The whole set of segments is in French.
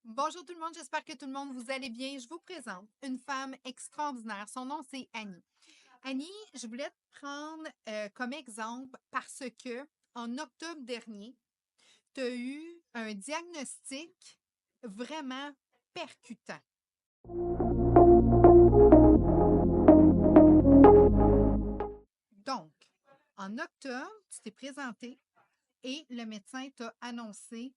Bonjour tout le monde, j'espère que tout le monde vous allez bien. Je vous présente une femme extraordinaire. Son nom, c'est Annie. Annie, je voulais te prendre comme exemple parce que en octobre dernier, tu as eu un diagnostic vraiment percutant. Donc, en octobre, tu t'es présenté et le médecin t'a annoncé.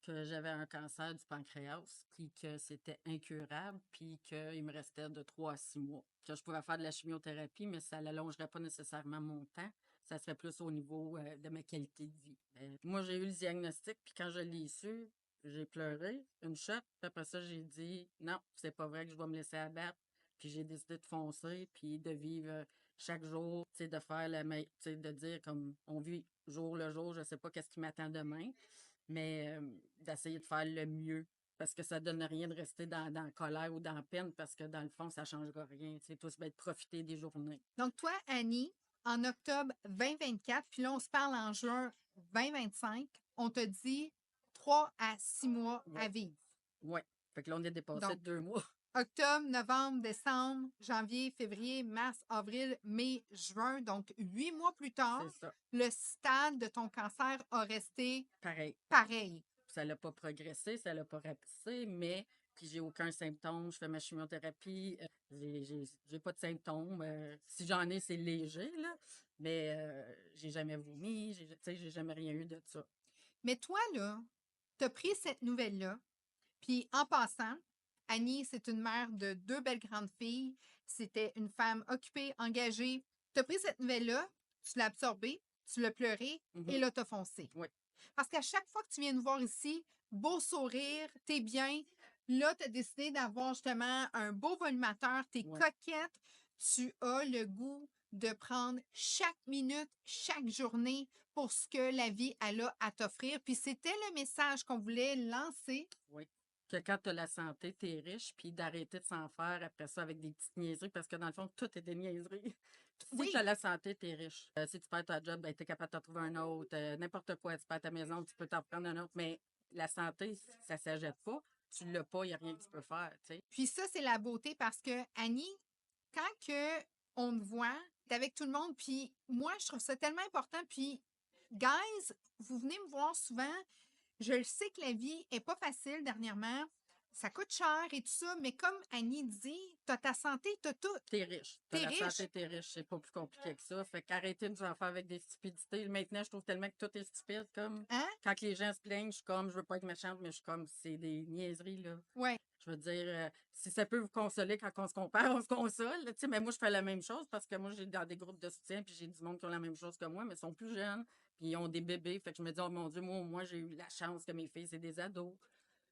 Que j'avais un cancer du pancréas, puis que c'était incurable, puis qu'il me restait de 3 à 6 mois. Que je pouvais faire de la chimiothérapie, mais ça n'allongerait pas nécessairement mon temps. Ça serait plus au niveau de ma qualité de vie. Moi, j'ai eu le diagnostic, puis quand je l'ai su, j'ai pleuré une shot, puis après ça, j'ai dit non, c'est pas vrai que je vais me laisser abattre. Puis j'ai décidé de foncer, puis de vivre chaque jour, tu sais, de faire tu sais, de dire comme on vit jour le jour, je sais pas qu'est-ce qui m'attend demain, mais d'essayer de faire le mieux. Parce que ça donne rien de rester dans la colère ou dans la peine, parce que dans le fond, ça ne changera rien. Tu sais, toi, c'est de profiter des journées. Donc, toi, Annie, en octobre 2024, puis là, on se parle en juin 2025, on te dit 3 à 6 mois Oui, à vivre. oui. Fait que là, on est dépassé Donc, de 2 mois. octobre, novembre, décembre, janvier, février, mars, avril, mai, juin. Donc, 8 mois plus tard, C'est ça. le stade de ton cancer a resté Pareil. pareil. Ça l'a pas progressé, ça l'a pas rapetissé, mais puis j'ai aucun symptôme. Je fais ma chimiothérapie. J'ai pas de symptômes. Si j'en ai, c'est léger, là. Mais j'ai jamais vomi. Tu sais, j'ai jamais rien eu de ça. Mais toi, là, tu as pris cette nouvelle-là. Puis en passant, Annie, c'est une mère de deux belles grandes filles. C'était une femme occupée, engagée. Tu as pris cette nouvelle-là, tu l'as absorbée, tu l'as pleurée et Mhm. là, tu as foncé. Oui, Parce qu'à chaque fois que tu viens nous voir ici, beau sourire, t'es bien. Là, tu as décidé d'avoir justement un beau volumateur, t'es oui. coquette. Tu as le goût de prendre chaque minute, chaque journée pour ce que la vie elle a à t'offrir. Puis c'était le message qu'on voulait lancer. Oui. Que quand tu as la santé, tu es riche, puis d'arrêter de s'en faire après ça avec des petites niaiseries, parce que dans le fond, tout est des niaiseries. Si tu as Oui, la santé, tu es riche. Si tu perds ta job, ben, tu es capable de t'en trouver un autre. N'importe quoi, tu perds ta maison, tu peux t'en prendre un autre. Mais la santé, ça ne s'achète pas. Tu l'as pas, il n'y a rien que tu peux faire, tu sais. puis ça, c'est la beauté parce que, Annie, quand que on te voit, t'es avec tout le monde, puis moi, je trouve ça tellement important. Puis, guys, vous venez me voir souvent. Je le sais que la vie est pas facile dernièrement. Ça coûte cher et tout ça, mais comme Annie dit, t'as ta santé, t'as tout. T'es riche. T'as T'es la santé, riche. t'es riche. C'est pas plus compliqué que ça. Fait qu'arrêter de nous en faire avec des stupidités. Maintenant, je trouve tellement que tout est stupide. Comme Hein? quand les gens se plaignent, je suis comme, je veux pas être méchante, mais je suis comme, c'est des niaiseries, là. Ouais. Je veux dire, si ça peut vous consoler quand on se compare, on se console. Tu sais, mais moi, je fais la même chose parce que moi, j'ai dans des groupes de soutien, puis j'ai du monde qui ont la même chose que moi, mais ils sont plus jeunes, puis ils ont des bébés. Fait que je me dis, oh mon Dieu, moi, j'ai eu la chance que mes filles, c'est des ados.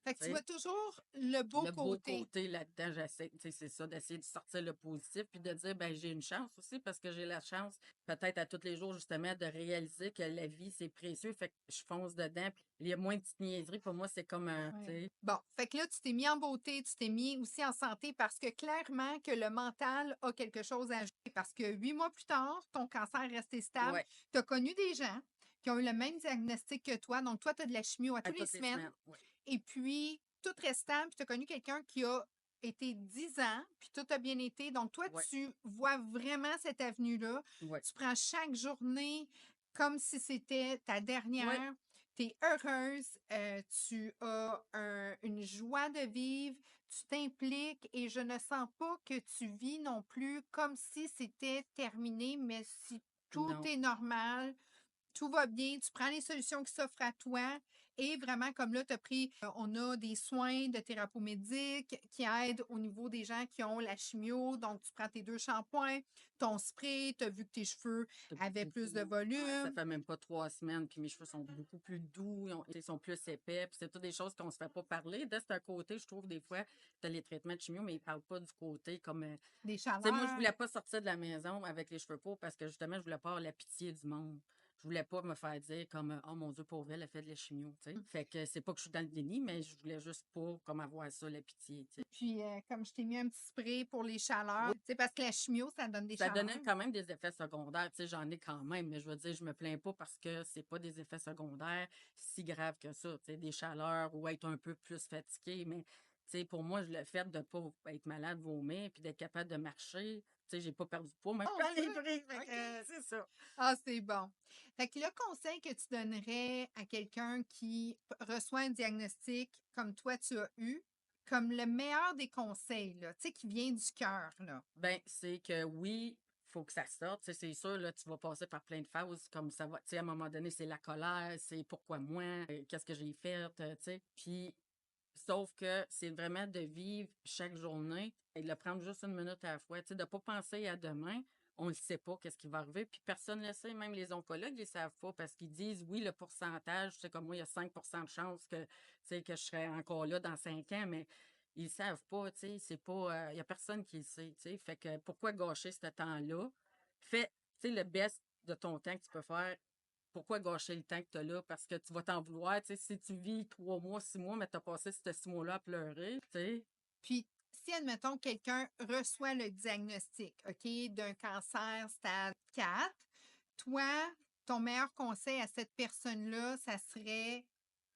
Fait que Tu tu vois sais, toujours le beau le beau côté. côté là-dedans, j'essaie, tu sais, c'est ça, d'essayer de sortir le positif, puis de dire, ben, j'ai une chance aussi, parce que j'ai la chance, peut-être à tous les jours, justement, de réaliser que la vie, c'est précieux. Fait que je fonce dedans, puis il y a moins de petites niaiseries. Pour moi, c'est comme un, tu Ouais. sais, Bon, fait que là, tu t'es mis en beauté, tu t'es mis aussi en santé parce que clairement que le mental a quelque chose à jouer. Parce que 8 mois plus tard, ton cancer est resté stable. ouais, Tu as connu des gens qui ont eu le même diagnostic que toi. Donc, toi, tu as de la chimio à à tous les toutes les semaines. semaines, ouais, Et puis, tout reste stable. Puis, tu as connu quelqu'un qui a été 10 ans, puis tout a bien été. Donc, toi, ouais, tu vois vraiment cette avenue-là. ouais. Tu prends chaque journée comme si c'était ta Ouais, dernière. Tu es heureuse, tu as une joie de vivre, tu t'impliques et je ne sens pas que tu vis non plus comme si c'était terminé, mais si tout non. est normal, tout va bien, tu prends les solutions qui s'offrent à toi et vraiment, comme là, tu as pris, on a des soins de thérapeutiques qui aident au niveau des gens qui ont la chimio. Donc, tu prends tes 2 shampoings, ton spray, tu as vu que tes cheveux C'est avaient plus de beaucoup. Ouais, ça volume. fait même pas 3 semaines, puis mes cheveux sont beaucoup plus doux, ils sont plus épais, puis c'est toutes des choses qu'on se fait pas parler. De ce côté, je trouve, des fois, tu as les traitements de chimio, mais ils parlent pas du côté comme. Des Tu sais, moi, je chaleurs. voulais pas sortir de la maison avec les cheveux courts parce que justement, je voulais pas avoir la pitié du monde. je voulais pas me faire dire comme oh mon Dieu, pauvre elle a fait de la chimio, tu sais. Mmh. Fait que c'est pas que je suis dans le déni, mais je voulais juste pas comme avoir ça, la pitié, tu sais. Puis, comme je t'ai mis un petit spray pour les Oui, chaleurs, tu sais, parce que la chimio, ça donne des ça chaleurs. donnait quand même des effets secondaires, tu sais, j'en ai quand même, mais je veux dire, je me plains pas parce que c'est pas des effets secondaires si graves que ça, tu sais, des chaleurs ou être un peu plus fatigué, mais tu sais, pour moi, le fait de pas être malade, vomir, puis d'être capable de marcher, tu sais, j'ai pas perdu de poids, même Oh, quand les good! prix, fait OK. que c'est ça. Ah, c'est bon. Fait que le conseil que tu donnerais à quelqu'un qui reçoit un diagnostic comme toi tu as eu, comme le meilleur des conseils, là, tu sais, qui vient du cœur, là. Ben, c'est que oui, faut que ça sorte. Tu sais, c'est sûr, là, tu vas passer par plein de phases, comme ça va. Tu sais, à un moment donné, c'est la colère, c'est pourquoi moi, qu'est-ce que j'ai fait, tu sais. Puis, sauf que c'est vraiment de vivre chaque journée et de le prendre juste une minute à la fois. Tu sais, de pas penser à demain. On ne sait pas qu'est-ce qui va arriver. Puis personne ne le sait, même les oncologues, ils ne savent pas parce qu'ils disent, oui, le pourcentage, c'est comme moi, il y a 5% de chance que, tu sais, que je serai encore là dans 5 ans, mais ils ne savent pas, tu sais, c'est pas, il y a personne qui le sait, tu sais. Fait que pourquoi gâcher ce temps-là? Fais, tu sais, le best de ton temps que tu peux faire. Pourquoi gâcher le temps que tu as là? Parce que tu vas t'en vouloir, tu sais, si tu vis 3 mois, 6 mois, mais tu as passé ces 6 mois-là à pleurer, tu sais. Puis, si, admettons, quelqu'un reçoit le diagnostic, OK, d'un cancer stade 4, toi, ton meilleur conseil à cette personne-là, ça serait,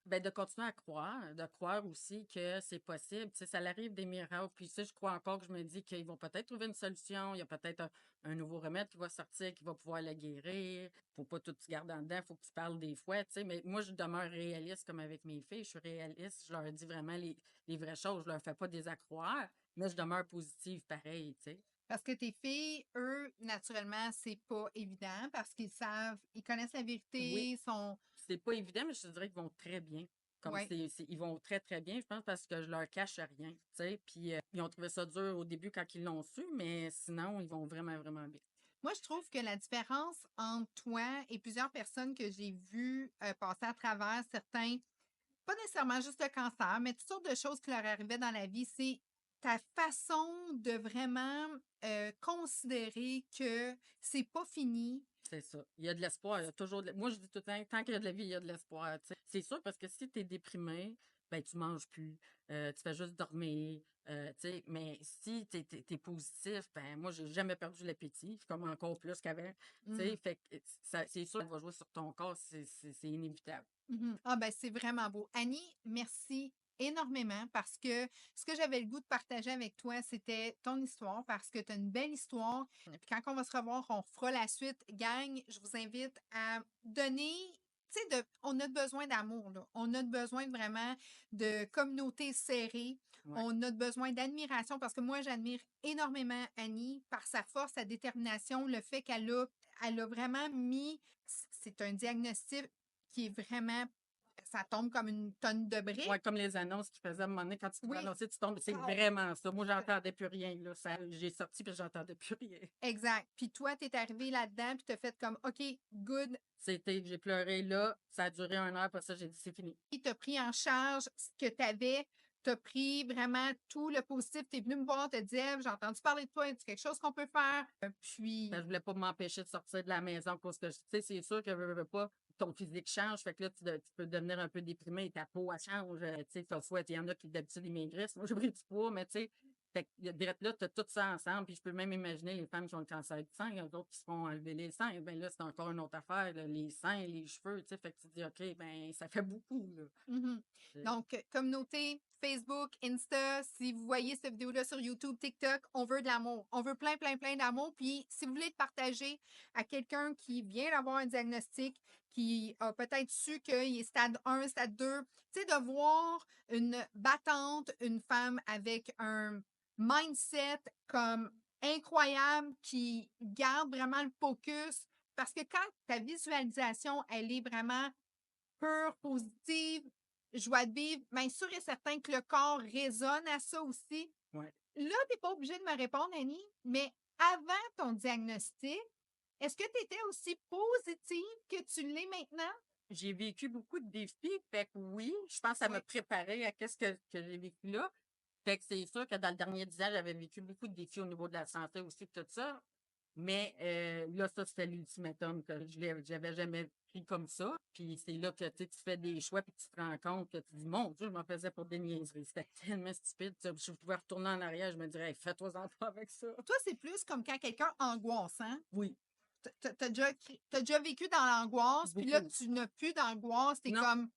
Ben, de continuer à croire, de croire aussi que c'est possible. Tu sais, ça arrive des miracles. Puis, tu sais, je crois encore que je me dis qu'ils vont peut-être trouver une solution. Il y a peut-être un nouveau remède qui va sortir, qui va pouvoir le guérir. Faut pas tout se garder en dedans. Faut que tu parles des fois, tu sais. Mais moi, je demeure réaliste comme avec mes filles. Je suis réaliste. Je leur dis vraiment les vraies choses. Je leur fais pas des à croire, mais je demeure positive pareil, tu sais. parce que tes filles, eux, naturellement, c'est pas évident parce qu'ils savent, ils connaissent la Oui, vérité, sont, c'est pas évident, mais je te dirais qu'ils vont très bien. Comme ouais. ils vont très, très bien, je pense, parce que je leur cache rien, tu sais. Puis ils ont trouvé ça dur au début quand ils l'ont su, mais sinon, ils vont vraiment, vraiment bien. Moi, je trouve que la différence entre toi et plusieurs personnes que j'ai vues passer à travers certains, pas nécessairement juste le cancer, mais toutes sortes de choses qui leur arrivaient dans la vie, c'est ta façon de vraiment considérer que c'est pas fini. C'est ça. Il y a de l'espoir, il y a toujours moi, je dis tout le temps, tant qu'il y a de la vie, il y a de l'espoir, tu sais. C'est sûr, parce que si tu es déprimé, ben, tu manges plus, tu fais juste dormir, tu sais. Mais si tu es positif, ben, moi, j'ai jamais perdu l'appétit, comme encore plus qu'avant, tu sais. Mhm, Fait que c'est sûr, ça va jouer sur ton corps, c'est inévitable. mhm. Ah ben c'est vraiment beau. Annie, merci énormément parce que ce que j'avais le goût de partager avec toi, c'était ton histoire parce que tu as une belle histoire. Puis quand on va se revoir, on fera la suite. Gang, je vous invite à donner, tu sais, on a besoin d'amour, là. On a besoin vraiment de communauté serrée. Ouais. On a besoin d'admiration parce que moi, j'admire énormément Annie par sa force, sa détermination, le fait elle a vraiment mis, c'est un diagnostic qui est vraiment, ça tombe comme une tonne de Ouais, briques. comme les annonces qu'ils faisaient à un moment donné, quand tu pouvais Oui, annoncer, tu tombes. C'est pow! vraiment ça. Moi, j'entendais plus rien, là. J'ai sorti, puis j'entendais plus rien. Exact. Puis toi, tu es arrivé là-dedans, puis tu as fait comme, OK, good. J'ai pleuré là, ça a duré 1 heure, après ça, j'ai dit, c'est fini. Tu as pris en charge ce que tu avais. Tu as pris vraiment tout le positif. Tu es venu me voir, te dire, j'ai entendu parler de toi, c'est quelque chose qu'on peut faire. Ben, Puis, je voulais pas m'empêcher de sortir de la maison parce que, tu sais, c'est sûr que veux pas, ton physique change, fait que là, tu peux devenir un peu déprimé, ta peau, elle change, tu sais, parfois, il y en a qui, d'habitude, ils maigrissent. Moi, j'ai pris du poids, mais tu sais, fait que, direct là, tu as tout ça ensemble, puis je peux même imaginer les femmes qui ont le cancer du sein, il y a d'autres qui se font enlever les seins, ben là, c'est encore une autre affaire, là, les seins, les cheveux, tu sais, fait que tu te dis, OK, ben, ça fait beaucoup, là. mhm. C'est- Donc, communauté, Facebook, Insta, si vous voyez cette vidéo-là sur YouTube, TikTok, on veut de l'amour. On veut plein, plein, plein d'amour. Puis, si vous voulez le partager à quelqu'un qui vient d'avoir un diagnostic, qui a peut-être su qu'il est stade 1, stade 2, tu sais, de voir une battante, une femme avec un mindset comme incroyable, qui garde vraiment le focus. Parce que quand ta visualisation, elle est vraiment pure, positive, joie de vivre, bien sûr et certain que le corps résonne à ça aussi. ouais. Là, tu n'es pas obligé de me répondre, Annie, mais avant ton diagnostic, est-ce que tu étais aussi positive que tu l'es maintenant? J'ai vécu beaucoup de défis, fait que oui, je pense que ça Oui. m'a préparé à qu'est-ce que j'ai vécu là. Fait que c'est sûr que dans le dernier 10 ans, j'avais vécu beaucoup de défis au niveau de la santé aussi, tout ça. Mais là, ça, c'était l'ultimatum que j'avais jamais pris comme ça. Puis c'est là que tu fais des choix, puis tu te rends compte que tu dis, mon Dieu, je m'en faisais pour des niaiseries. C'était tellement stupide. Tu sais, je pouvais retourner en arrière, je me dirais, hey, fais-toi-en pas avec ça. Toi, c'est plus comme quand quelqu'un angoisse, hein? Oui, T'as déjà vécu dans l'angoisse, puis là, beaucoup. tu n'as plus d'angoisse. T'es Non, comme,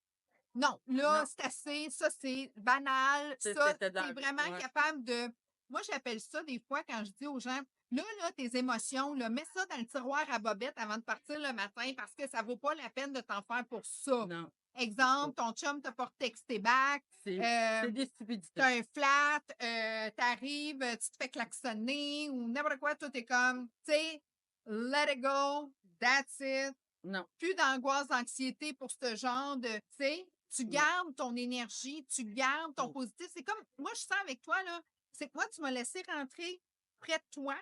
non, là, non, c'est assez, ça, c'est banal. Ça, c'était t'es dans. vraiment Ouais, capable de. Moi, j'appelle ça des fois quand je dis aux gens, là, tes émotions, là, mets ça dans le tiroir à bobette avant de partir le matin parce que ça vaut pas la peine de t'en faire pour ça. non, c'est ça. Exemple, ton chum t'a pas texté back, C'est euh, des stupidités. t'as un flat, t'arrives, tu te fais klaxonner ou n'importe quoi, tout est comme, tu sais, let it go, that's it. Non, Plus d'angoisse, d'anxiété pour ce genre de, tu sais, tu non. gardes ton énergie, tu gardes ton Oui, positif. C'est comme, moi, je sens avec toi, là, c'est que moi, tu m'as laissé rentrer près de toi,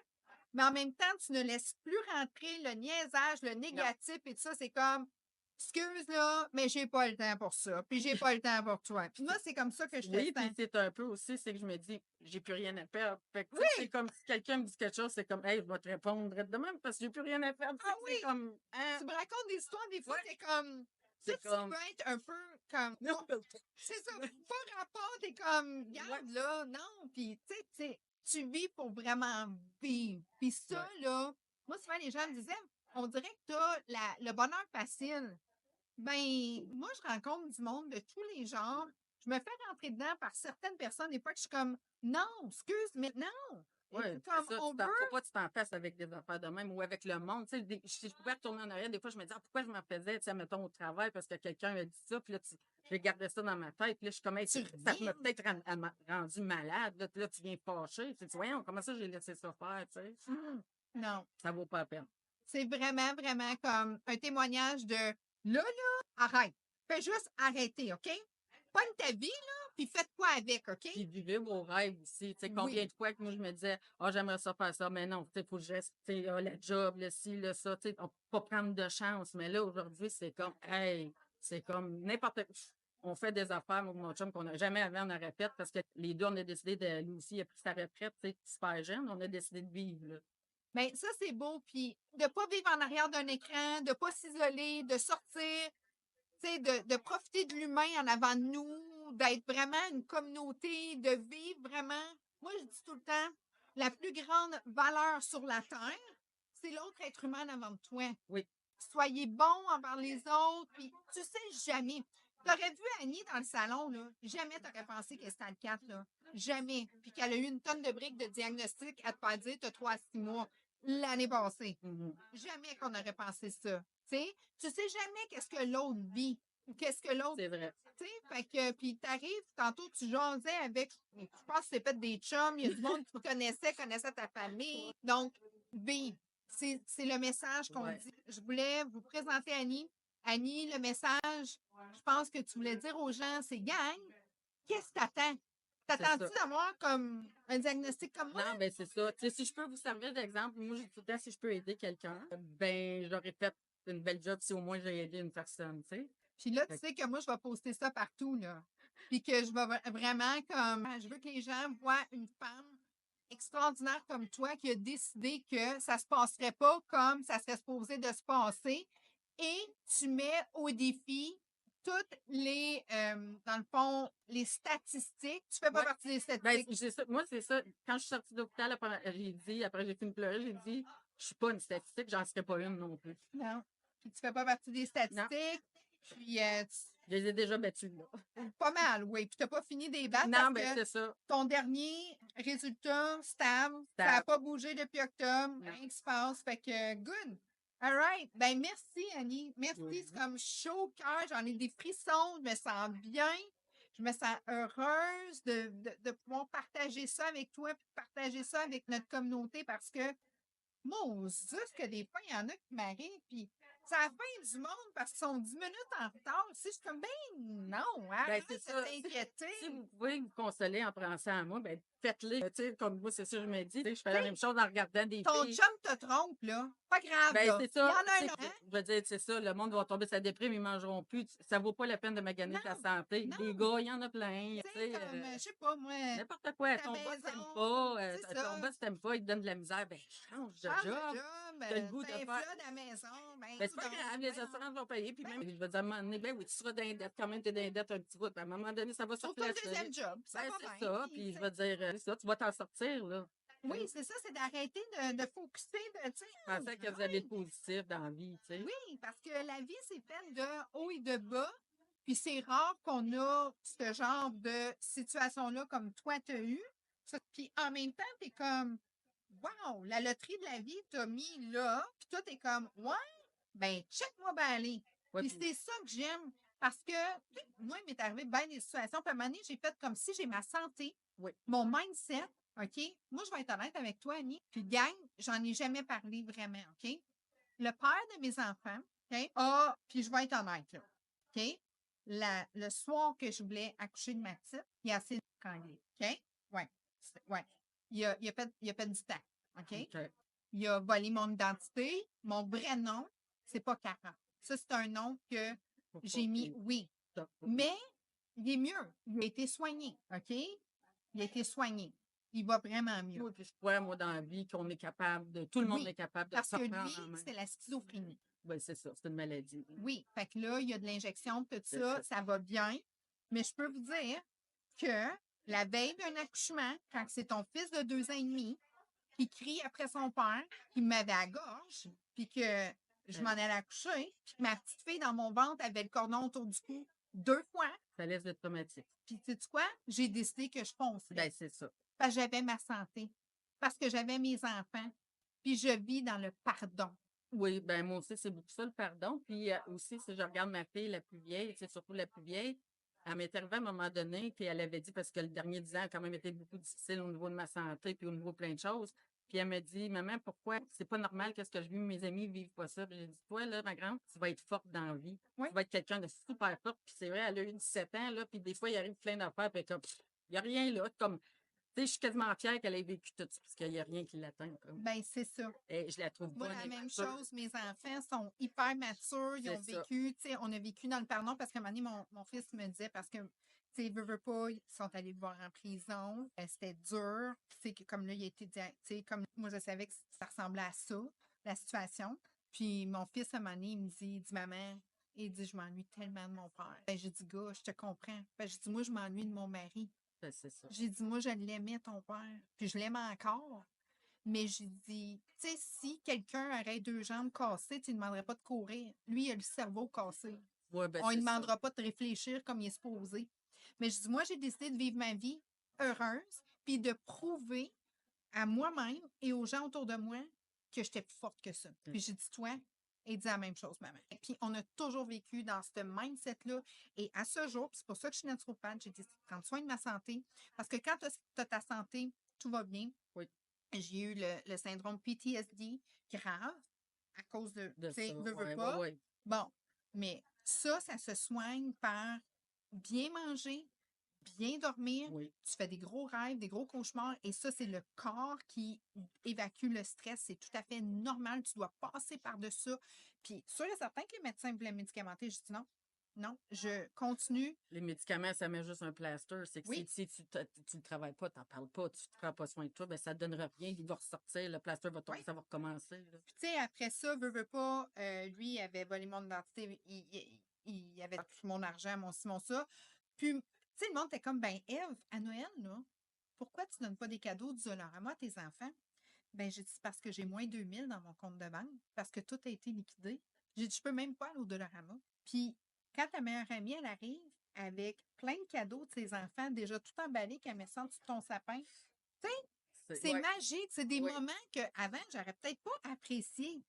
mais en même temps, tu ne laisses plus rentrer le niaisage, le non. négatif et tout ça. C'est comme, excuse, là, mais j'ai pas le temps pour ça, puis j'ai pas le temps pour toi. Puis moi, c'est comme ça que je te Oui, puis sens. c'est un peu aussi, c'est que je me dis, j'ai plus rien à perdre. Fait que, tu sais, c'est Oui! comme si quelqu'un me dit quelque chose, c'est comme, hey, je vais te répondre direct de même parce que j'ai plus rien à perdre. Tu Ah sais, c'est oui! comme, hein, Tu me racontes des histoires, des fois, ouais, t'es comme, tu sais, c'est tu comme, peux être un peu comme, non, c'est ça, pas rapport, t'es comme, ouais, regarde là, non, puis tu sais, tu vis pour vraiment vivre. Puis ça, ouais, là, moi, souvent, les gens me disaient, on dirait que t'as le bonheur facile. Ben, moi, je rencontre du monde de tous les genres. Je me fais rentrer dedans par certaines personnes. Des fois, que je suis comme, non, excuse, mais non. Et ouais, c'est comme, ça. on Faut veut. pas que tu t'en fasses avec des affaires de même ou avec le monde. Tu sais, si je pouvais retourner en arrière, des fois, je me dis, ah, pourquoi je m'en faisais, tu sais, mettons, au travail parce que quelqu'un a dit ça, puis là, j'ai gardé ça dans ma tête, puis là, je suis comme, hey, Tu ça m'a reviens. peut-être rendu malade. Là, tu viens fâcher. Tu dis, voyons, comment ça, j'ai laissé ça faire, tu sais? Non. Ça vaut pas la peine. C'est vraiment, vraiment comme un témoignage de là, arrête. Fais juste arrêter, OK? Pogne ta vie, là, puis faites quoi avec, OK? Puis vivez vos rêves aussi. Tu sais, combien Oui. de fois que moi je me disais, ah, j'aimerais ça faire ça, mais non, tu sais, il faut que je reste, tu sais, ah, la job, le ci, le ça, tu sais, on peut pas prendre de chance. Mais là, aujourd'hui, c'est comme, hey, c'est comme n'importe. On fait des affaires, moi, mon chum, qu'on n'a jamais avant, on a répète, parce que les deux, on a décidé de, lui aussi, il a pris sa retraite, tu sais, super jeune, on a décidé de vivre, là. Bien, ça, c'est beau. Puis de pas vivre en arrière d'un écran, de pas s'isoler, de sortir, tu sais, de profiter de l'humain en avant de nous, d'être vraiment une communauté, de vivre vraiment. Moi, je dis tout le temps, la plus grande valeur sur la terre, c'est l'autre être humain en avant de toi. Oui. Soyez bons envers les autres, puis tu sais jamais. T'aurais vu Annie dans le salon, là, jamais t'aurais pensé qu'elle était à 4, là. Jamais. Puis qu'elle a eu une tonne de briques de diagnostic à te faire dire, t'as 3 à 6 mois l'année passée. Mhm. Jamais qu'on aurait pensé ça. Tu sais jamais qu'est-ce que l'autre vit, ou qu'est-ce que l'autre. C'est vrai. Tu sais, fait que, puis t'arrives, tantôt, tu jasais avec, je pense que c'est fait des chums, il y a du monde qui te connaissait ta famille. Donc, vive. C'est le message qu'on Ouais. dit. Je voulais vous présenter Annie. Annie, le message, je pense que tu voulais dire aux gens, c'est gang, qu'est-ce que t'attends? C'est ça. T'attends-tu d'avoir comme un diagnostic comme moi? Non, ben c'est ça. Tu sais, si je peux vous servir d'exemple, moi, je dis tout le temps, si je peux aider quelqu'un, ben j'aurais fait une belle job si au moins j'ai aidé une personne, tu sais. Puis là, tu Fait que, sais que moi, je vais poster ça partout, là. Puis que je vais vraiment comme, je veux que les gens voient une femme extraordinaire comme toi qui a décidé que ça se passerait pas comme ça serait supposé de se passer. Et tu mets au défi toutes les, dans le fond, les statistiques. Tu fais pas ouais. partie des Ben, statistiques. c'est ça. Moi, c'est ça. Quand je suis sortie de l'hôpital, j'ai dit, après j'ai fini de pleurer, j'ai dit, je suis pas une statistique, j'en serais pas une non plus. Non. Puis tu fais pas partie des Non, statistiques. Puis je les ai déjà battus, là. pas mal, oui. Puis t'as pas fini des battre parce Non, ben que c'est ça. ton dernier résultat stable, ça n'a Ça- pas bougé depuis octobre, non. rien qui se passe. Fait que, good. All right. Ben, merci, Annie. Oui. Merci. C'est comme chaud au cœur. J'en ai des frissons. Je me sens bien. Je me sens heureuse de pouvoir partager ça avec toi puis de partager ça avec notre communauté parce que, moi, juste que des fois, il y en a qui m'arrivent, puis c'est la fin du monde parce qu'ils sont 10 minutes en retard. Tu sais, je suis comme, ben non, Ben, arrête c'est de ça. Si t'inquiéter. vous pouvez vous consoler en pensant à moi, ben faites-le. Tu sais, comme moi, c'est ça que je me dis. Tu sais, je fais Tu la sais, même chose en regardant des ton filles. chum te trompe, là. Pas grave, Ben, là. c'est Il y ça. en a Tu un sais, autre. Hein? je veux dire, c'est ça. Le monde va tomber sa déprime, ils mangeront plus. Ça vaut pas la peine de maganer ta Non, santé. Des non. gars, il y en a plein. Tu Tu sais, sais, comme je sais pas, moi, N'importe quoi. ta Ton boss t'aime maison, pas, c'est ton ça. boss t'aime pas, il te donne de la misère, ben change de Change de job. job, T'as le goût de t'as un faire. flood à la maison, ben Ben, c'est pas coudonc, grave, les ben non. assurances vont payer. Puis Ben même, oui. je vais dire à un moment donné, ben oui, tu seras dans les dettes. Quand même, tu es dans les dettes un petit bout. Ben, à un moment donné, ça va se Trouve-toi un replacer. deuxième job, ça Ben, va c'est bien, ça. puis Puis tu je sais. vais dire, c'est ça, tu vas t'en sortir, là. Oui, Tu sais, c'est ça, c'est d'arrêter de focusser, de, tu sais, je pensais que vous avez le oui, positif dans la vie, tu sais. oui, parce que la vie, c'est faite de haut et de bas, puis c'est rare qu'on a ce genre de situation-là comme toi, tu as eu. Puis en même temps, tu es comme, wow, la loterie de la vie t'a mis là, puis toi, tu es comme, ouais, ben, check-moi bien aller. Ouais, Puis puis, c'est ça que j'aime, parce que, tu sais, moi, il m'est arrivé bien des situations, puis à un moment donné, j'ai fait comme si j'ai ma santé, oui, mon mindset, OK? Moi, je vais être honnête avec toi, Annie. Puis, gang, j'en ai jamais parlé vraiment, OK? Le père de mes enfants, OK? Puis je vais être honnête, là, OK? Le soir que je voulais accoucher de ma petite, il a essayé de m'étrangler, OK? Ouais. Ouais. Il a fait du temps, OK? OK. Il a volé mon identité. Mon vrai nom, c'est pas Cara. Ça, c'est un nom que Faut pas j'ai mis, qu'il oui. stoppe. Mais il est mieux. Il a été soigné, OK? Il a été soigné. Il va vraiment mieux. Oui, puis je crois, moi, dans la vie, qu'on est capable de. Tout le monde Oui, est capable de parce se que lui, reprendre en main. c'est la schizophrénie. Oui, c'est ça, c'est une maladie. Oui, fait que là, il y a de l'injection, tout C'est ça, ça. ça va bien. Mais je peux vous dire que la veille d'un accouchement, quand c'est ton fils de 2 ans et demi qui crie après son père, qui m'avait à la gorge, puis que je m'en allais accoucher, puis que ma petite fille dans mon ventre avait le cordon autour du cou 2 fois, Ça laisse le traumatisme. puis sais-tu quoi? J'ai décidé que je foncerais. Ben, c'est ça. Parce que j'avais ma santé, parce que j'avais mes enfants, puis je vis dans le pardon. Oui, ben moi aussi, c'est beaucoup ça, le pardon. Puis aussi, si je regarde ma fille la plus vieille, c'est surtout la plus vieille, elle m'est arrivée à un moment donné, puis elle avait dit, parce que le dernier 10 ans a quand même été beaucoup difficile au niveau de ma santé, puis au niveau de plein de choses. Puis elle m'a dit, maman, pourquoi c'est pas normal qu'est-ce que je vis, mes amis vivent pas ça. Puis j'ai dit, toi, là, ma grande, tu vas être forte dans la vie. Oui. Tu vas être quelqu'un de super fort. Puis c'est vrai, elle a eu 17 ans, là, puis des fois, il arrive plein d'affaires, puis comme, il n'y a rien là, comme, tu sais, je suis quasiment fière qu'elle ait vécu tout ça, parce qu'il n'y a rien qui l'atteint, comme. Ben c'est ça. Et je la trouve Moi, bonne la et même mature. chose, mes enfants sont hyper matures, ils C'est ont ça. vécu, tu sais, on a vécu dans le pardon parce qu'à un moment donné, mon fils me disait, parce que, tu sais, veut pas, ils sont allés le voir en prison, c'était dur, tu sais, que comme là, il a été, tu sais, comme moi, je savais que ça ressemblait à ça, la situation. Puis mon fils, à un moment donné, il dit, maman, il dit, je m'ennuie tellement de mon père. Ben, j'ai dit, gars, je te comprends. Ben, j'ai dit, moi, je m'ennuie de mon mari. Ben, c'est ça. J'ai dit, moi, je l'aimais, ton père. Puis je l'aime encore. Mais j'ai dit, tu sais, si quelqu'un aurait 2 jambes cassées, tu ne demanderais pas de courir. Lui, il a le cerveau cassé. Ouais, ben, On ne c'est ça. demandera pas de réfléchir comme il est supposé. Mais je dis, moi, j'ai décidé de vivre ma vie heureuse, puis de prouver à moi-même et aux gens autour de moi que j'étais plus forte que ça. Puis j'ai dit, toi, et dit la même chose, maman. Et puis on a toujours vécu dans ce mindset-là. Et à ce jour, puis c'est pour ça que je suis naturopathe, j'ai décidé de prendre soin de ma santé. Parce que quand tu as ta santé, tout va bien. Oui. J'ai eu le syndrome PTSD grave à cause de, De tu sais, ça. veux Ouais, ouais, pas. ouais. Bon, mais ça se soigne par bien manger, bien dormir. Oui. Tu fais des gros rêves, des gros cauchemars, et ça, c'est le corps qui évacue le stress. C'est tout à fait normal. Tu dois passer par-dessus ça. Puis, sûr et certain que les médecins voulaient me médicamenter. Je dis non. Non, je continue. Les médicaments, ça met juste un plaster. C'est que Oui. si tu ne travailles pas, tu n'en parles pas, tu ne prends pas soin de toi, ben, ça ne donnera rien. Il va ressortir, le plaster va tomber, Oui. ça va recommencer. Là. Puis, tu sais, après ça, veut pas, lui, il avait volé mon identité. Il avait tout mon argent, mon ci, mon ça. Puis, tu sais, le monde était comme, ben, Ève, à Noël, là, pourquoi tu donnes pas des cadeaux du Dollarama à tes enfants? Ben, j'ai dit, c'est parce que j'ai moins 2 000 dans mon compte de banque, parce que tout a été liquidé. J'ai dit, je peux même pas aller au Dollarama. Puis, quand ta meilleure amie, elle arrive avec plein de cadeaux de ses enfants, déjà tout emballé, qu'elle met ça en dessous de ton sapin, tu sais, c'est Ouais. magique. C'est des Oui. moments qu'avant, j'aurais peut-être pas apprécié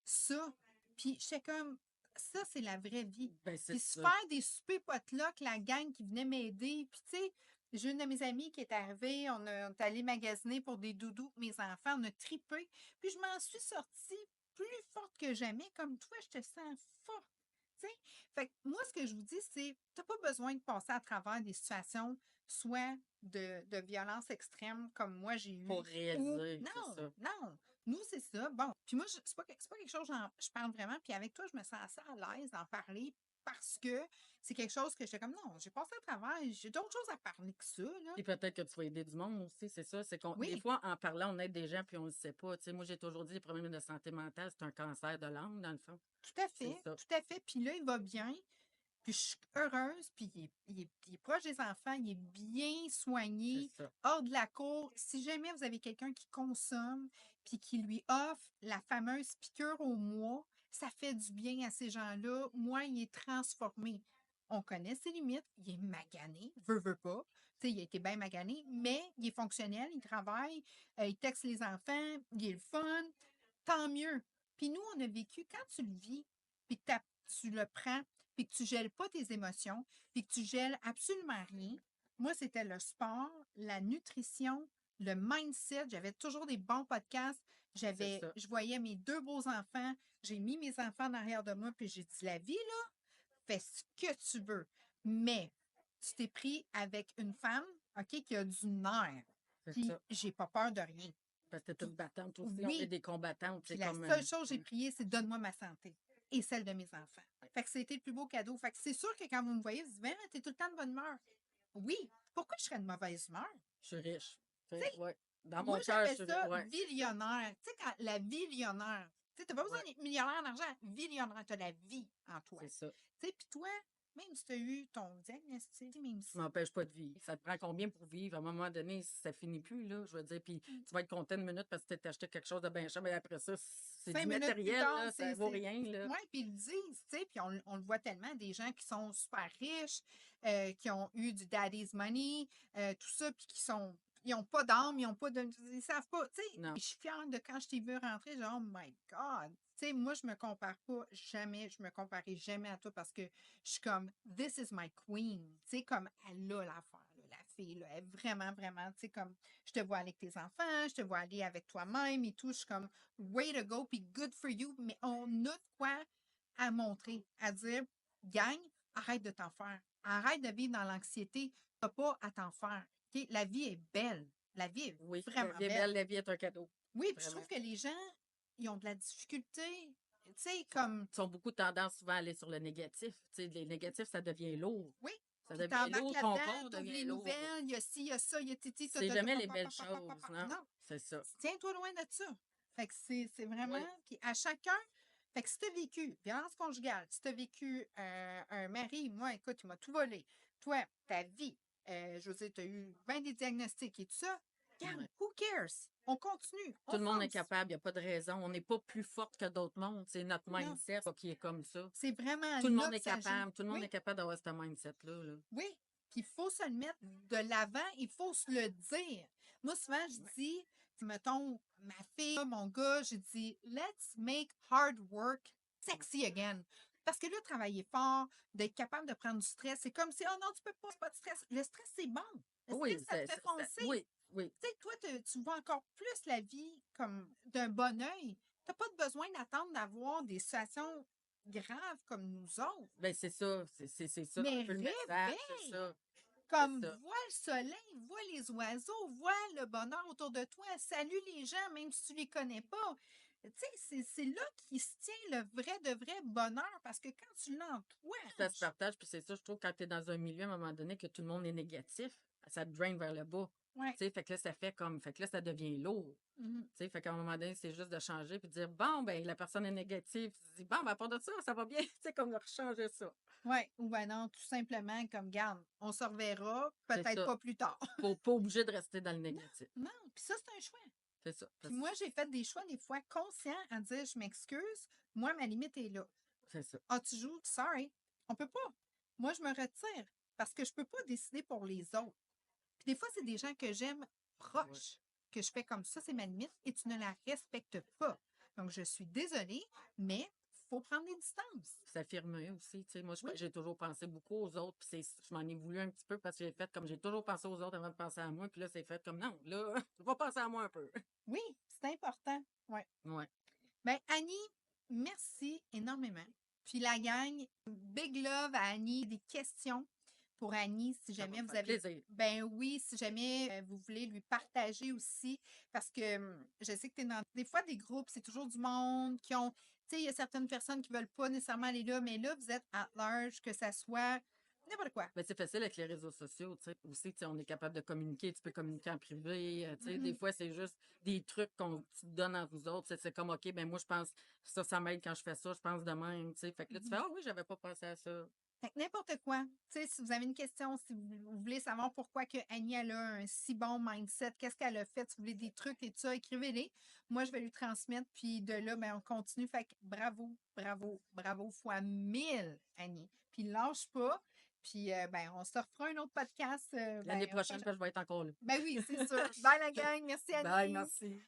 ça. Puis, j'étais comme, ça, c'est la vraie vie. Ben, c'est Puis, se ça. faire des soupers potluck, la gang qui venait m'aider. Puis, tu sais, j'ai une de mes amies qui est arrivée, on est allé magasiner pour des doudous pour mes enfants, on a tripé. Puis, je m'en suis sortie plus forte que jamais. Comme toi, je te sens forte. Tu sais? Fait que moi, ce que je vous dis, c'est, tu n'as pas besoin de passer à travers des situations, soit de violence extrême, comme moi j'ai eu. Pour Ou, réaliser, c'est non, ça. non. Nous, c'est ça. Bon. Puis moi, c'est pas quelque chose, je parle vraiment. Puis avec toi, je me sens assez à l'aise d'en parler parce que c'est quelque chose que j'étais comme, non, j'ai passé à travers, j'ai d'autres choses à parler que ça, là. Et peut-être que tu vas aider du monde aussi, c'est ça. C'est qu'on, des Oui, fois, en parlant, on aide des gens puis on ne le sait pas. Tu sais, moi, j'ai toujours dit, les problèmes de santé mentale, c'est un cancer de l'âme, dans le fond. tout à C'est fait, ça. tout à fait. Puis là, il va bien, puis je suis heureuse, puis il est proche des enfants, il est bien C'est soigné, ça. hors de la cour. Si jamais vous avez quelqu'un qui consomme, puis qui lui offre la fameuse piqûre au mois, ça fait du bien à ces gens-là. Moi, il est transformé. On connaît ses limites, il est magané, veut pas. Tu sais, il a été bien magané, mais il est fonctionnel, il travaille, il texte les enfants, il est le fun, tant mieux. Puis nous, on a vécu, quand tu le vis, puis que tu le prends, puis que tu gèles pas tes émotions, puis que tu gèles absolument rien. Moi, c'était le sport, la nutrition, le mindset. J'avais toujours des bons podcasts. C'est ça. Je voyais mes deux beaux enfants. J'ai mis mes enfants en arrière de moi, puis j'ai dit, la vie, là, fais ce que tu veux. Mais tu t'es pris avec une femme, OK, qui a du nerf. C'est Puis ça. j'ai pas peur de rien. Parce que t'es Puis une battante aussi. On est oui, des combattantes. puis C'est la comme. seule chose que j'ai Ouais. prié, c'est donne-moi ma santé et celle de mes enfants. Fait que c'était le plus beau cadeau. Fait que c'est sûr que quand vous me voyez, vous dites, ben, t'es tout le temps de bonne humeur. Oui. Pourquoi je serais de mauvaise humeur? Je suis riche. Tu sais, Ouais. Dans moi, mon cœur, je j'appelle suis riche. ça Ouais. millionnaire. Tu sais, quand la vie millionnaire. Tu sais, t'as pas besoin Ouais. d'être millionnaire en argent. Millionnaire, t'as la vie en toi. C'est ça. Tu sais, puis toi, même si t'as eu ton diagnostic, même Je si. m'empêche pas de vivre. Ça te prend combien pour vivre? À un moment donné, ça finit plus, là. Je veux dire, puis tu vas être content une minute parce que t'as acheté quelque chose de bien cher, mais après ça, c'est du 5 minutes plus matériel, tard, là. Ça vaut rien, là. Oui, puis ils le disent, tu sais, puis on le voit tellement, des gens qui sont super riches, qui ont eu du daddy's money, tout ça, puis ils n'ont pas d'âme, ils ont pas de, ils savent pas, tu sais, Non. je suis fière de quand je t'ai vu rentrer, genre, oh my God, tu sais, moi, je me compare pas jamais, je me comparerai jamais à toi parce que je suis comme, this is my queen, tu sais, comme, elle a l'affaire, là, la fille, là, elle est vraiment, vraiment, tu sais, comme, je te vois aller avec tes enfants, je te vois aller avec toi-même et tout, je suis comme, way to go, puis good for you, mais on a de quoi à montrer, à dire, gang, arrête de t'en faire. Arrête de vivre dans l'anxiété. T'as pas à t'en faire. OK? La vie est belle. La vie est Oui, la vraiment vie est belle. belle, la vie est un cadeau. Oui, puis je Vraiment. trouve que les gens, ils ont de la difficulté. Tu sais, comme, Ils ont beaucoup tendance souvent à aller sur le négatif. Tu sais, les négatifs, ça devient lourd. oui, Ça puis devient t'embarques lourd, ton là-dedans, corps t'ouvres devient les lourd. nouvelles, il y a ci, il y a ça, il y a titi, C'est jamais les belles choses, non? non. C'est ça. Tiens-toi loin de ça. Fait que c'est Oui. vraiment. Puis à chacun. Fait que si tu as vécu violence conjugale, si tu as vécu un mari, moi, écoute, il m'a tout volé. Toi, ta vie, je veux dire, tu as eu 20 des diagnostics et tout ça. Regarde, Ouais. who cares? On continue, Tout on le monde est fonce. capable, il n'y a pas de raison. On n'est pas plus forte que d'autres mondes. C'est notre Non, mindset qui est comme ça. c'est vraiment Tout le là monde que est ça joue. capable. Tout le monde est Oui, capable d'avoir ce mindset-là, là. oui. Puis il faut se le mettre de l'avant, il faut se le dire. Moi, souvent, je Ouais. dis, mettons, ma fille, mon gars, je dis, let's make hard work sexy again. Parce que là, travailler fort, d'être capable de prendre du stress, c'est comme si, oh non, tu peux pas, c'est pas de stress. Le stress, c'est bon. Le stress, Oui, ça te fait foncer. oui, oui. Tu sais, toi, tu vois encore plus la vie comme d'un bon œil. Tu n'as pas besoin d'attendre d'avoir des situations graves comme nous autres. Ben, c'est ça. C'est ça un Mais peu le message, c'est réveille! ça. C'est Comme ça. vois le soleil, vois les oiseaux, vois le bonheur autour de toi, salue les gens même si tu les connais pas. Tu sais, c'est là qu'il se tient le vrai de vrai bonheur parce que quand tu l'as en toi, Ça se partage, puis c'est ça, je trouve, quand tu es dans un milieu, à un moment donné, que tout le monde est négatif, ça te draine vers le bas. ouais. Tu sais, fait que là, ça fait comme, fait que là, ça devient lourd. Mhm. Tu sais, fait qu'à un moment donné, c'est juste de changer puis de dire, bon, ben, la personne est négative. Tu dis, bon, ben, à part de ça, ça va bien. Tu sais, comme de changer ça. Ouais. Ou ben non, tout simplement comme garde, on se reverra, C'est peut-être ça. pas plus tard. Pas obligé de rester dans le Non, négatif. non. Puis ça, c'est un choix. C'est ça. Puis moi, j'ai fait des choix des fois conscients à dire je m'excuse, moi, ma limite est là. C'est ça. Ah, tu joues, sorry. On peut pas. Moi, je me retire parce que je peux pas décider pour les autres. Puis des fois, c'est des gens que j'aime Ouais. proches, que je fais comme ça, c'est ma limite, et tu ne la respectes pas. Donc, je suis désolée, mais il faut prendre des distances. S'affirmer aussi. Tu sais, moi, Oui, j'ai toujours pensé beaucoup aux autres. Puis je m'en ai voulu un petit peu parce que j'ai fait comme j'ai toujours pensé aux autres avant de penser à moi. Puis là, c'est fait comme non, là, je vais penser à moi un peu. oui, c'est important. Oui. Ouais. Ben, Annie, merci énormément. Puis la gang, big love à Annie. Des questions pour Annie, si Ça va jamais me vous faire avez. plaisir. Ben oui, si jamais vous voulez lui partager aussi, parce que je sais que tu es dans des fois des groupes, c'est toujours du monde qui ont Tu sais, il y a certaines personnes qui veulent pas nécessairement aller là, mais là, vous êtes at large, que ça soit n'importe quoi. Mais c'est facile avec les réseaux sociaux, tu sais. Aussi, tu sais, on est capable de communiquer, tu peux communiquer en privé, tu sais. Des Mhm, fois, c'est juste des trucs qu'on se donne à vous autres. C'est comme, OK, ben moi, je pense, ça m'aide quand je fais ça, je pense de même, tu sais. Fait que là, tu fais, mhm. ah oui, j'avais pas pensé à ça. Fait que n'importe quoi. Tu sais, si vous avez une question, si vous voulez savoir pourquoi que Annie elle a un si bon mindset, qu'est-ce qu'elle a fait, si vous voulez des trucs et tout ça, écrivez-les. Moi, je vais lui transmettre, puis de là, ben, on continue. Fait que bravo, bravo, bravo fois 1000, Annie. Puis lâche pas. Puis, ben, on se refera un autre podcast. L'année prochaine, je vais être encore là. Ben oui, c'est sûr. Bye la gang. Merci Bye, Annie. merci.